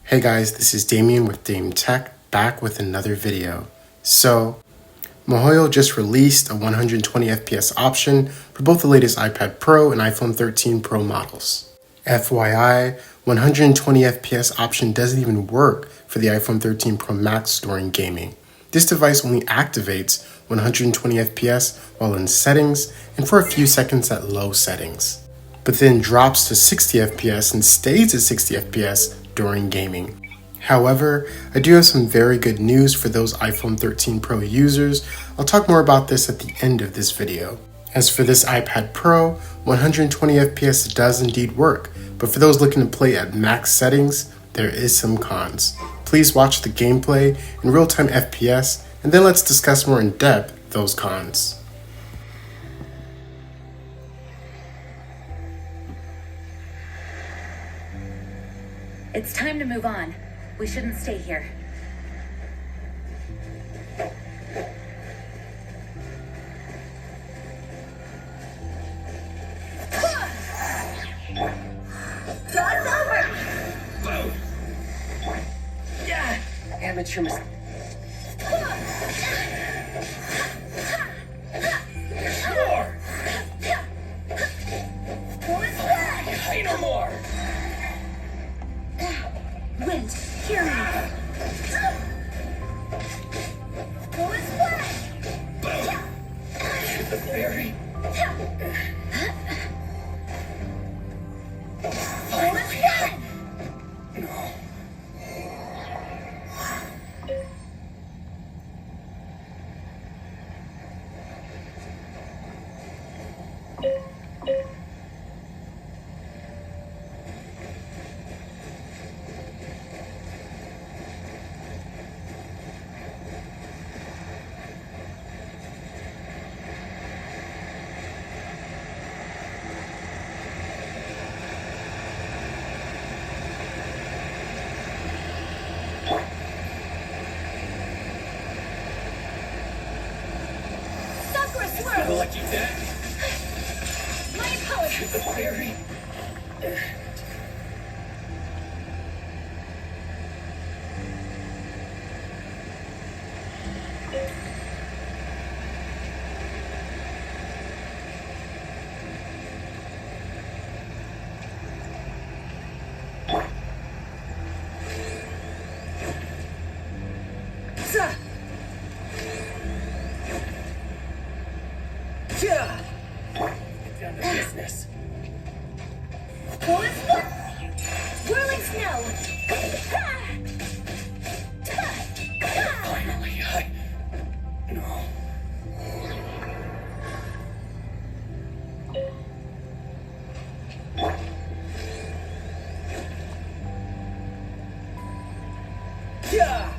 Hey guys, this is Damien with Dame Tech, back with another video. So, Mihoyo just released a 120 FPS option for both the latest iPad Pro and iPhone 13 Pro models. FYI, 120 FPS option doesn't even work for the iPhone 13 Pro Max during gaming. This device only activates 120 FPS while in settings and for a few seconds at low settings, but then drops to 60 FPS and stays at 60 FPS during gaming. However, I do have some very good news for those iPhone 13 Pro users. I'll talk more about this at the end of this video. As for this iPad Pro, 120 FPS does indeed work, but for those looking to play at max settings, there is some cons. Please watch the gameplay in real-time FPS, and then let's discuss more in depth those cons. It's time to move on. We shouldn't stay here. God's over! Boom! Yeah! Amateur mistake. More! Hey, no more! Wind, hear me. Boom! Shoot the fairy. Finally! No. Swirl. Lucky day. My apologies. The fairy. Get down to business. Whirling snow. Finally, no. Yeah.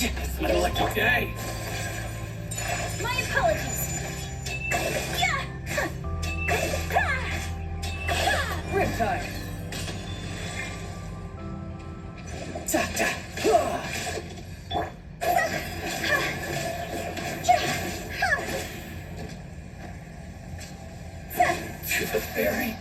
It's my lucky day. My apologies. Riptide. Ta-ta. To the fairy.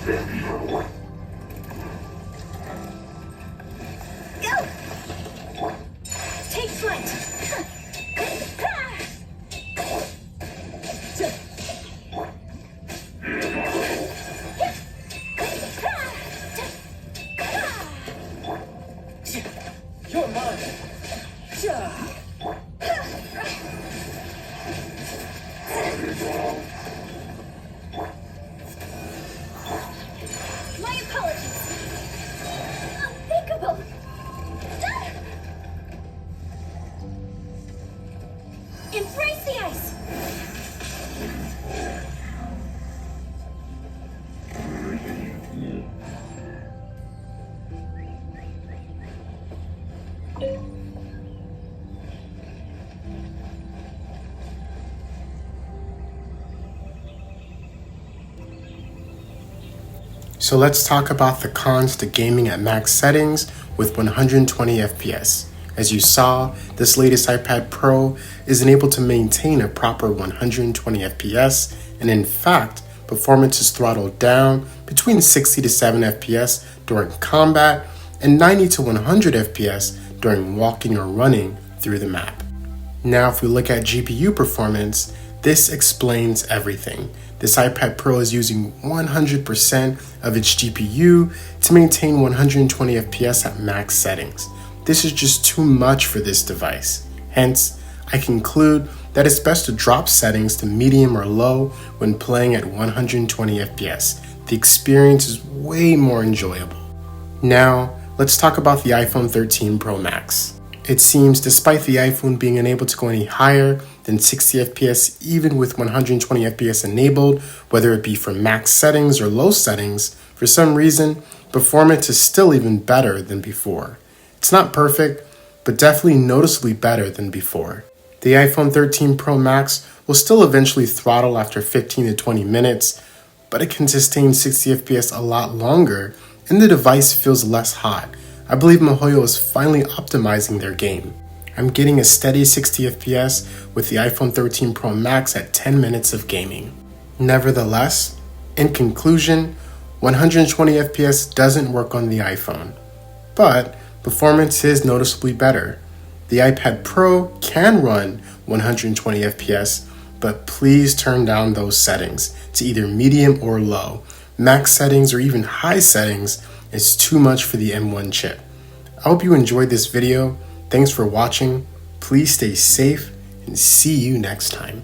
Go! Take flight! You're mine. My apologies. Unthinkable. Embrace the ice. So let's talk about the cons to gaming at max settings with 120 FPS. As you saw, this latest iPad Pro isn't able to maintain a proper 120 FPS, and in fact, performance is throttled down between 60 to 7 FPS during combat and 90 to 100 FPS during walking or running through the map. Now, if we look at GPU performance, this explains everything. This iPad Pro is using 100% of its GPU to maintain 120 FPS at max settings. This is just too much for this device. Hence, I conclude that it's best to drop settings to medium or low when playing at 120 FPS. The experience is way more enjoyable. Now, let's talk about the iPhone 13 Pro Max. It seems despite the iPhone being unable to go any higher than 60 FPS even with 120 FPS enabled, whether it be for max settings or low settings, for some reason, performance is still even better than before. It's not perfect, but definitely noticeably better than before. The iPhone 13 Pro Max will still eventually throttle after 15 to 20 minutes, but it can sustain 60 FPS a lot longer and the device feels less hot. I believe Mihoyo is finally optimizing their game. I'm getting a steady 60 FPS with the iPhone 13 Pro Max at 10 minutes of gaming. Nevertheless, in conclusion, 120 FPS doesn't work on the iPhone, but performance is noticeably better. The iPad Pro can run 120 FPS, but please turn down those settings to either medium or low. Max settings or even high settings is too much for the M1 chip. I hope you enjoyed this video. Thanks for watching. Please stay safe and see you next time.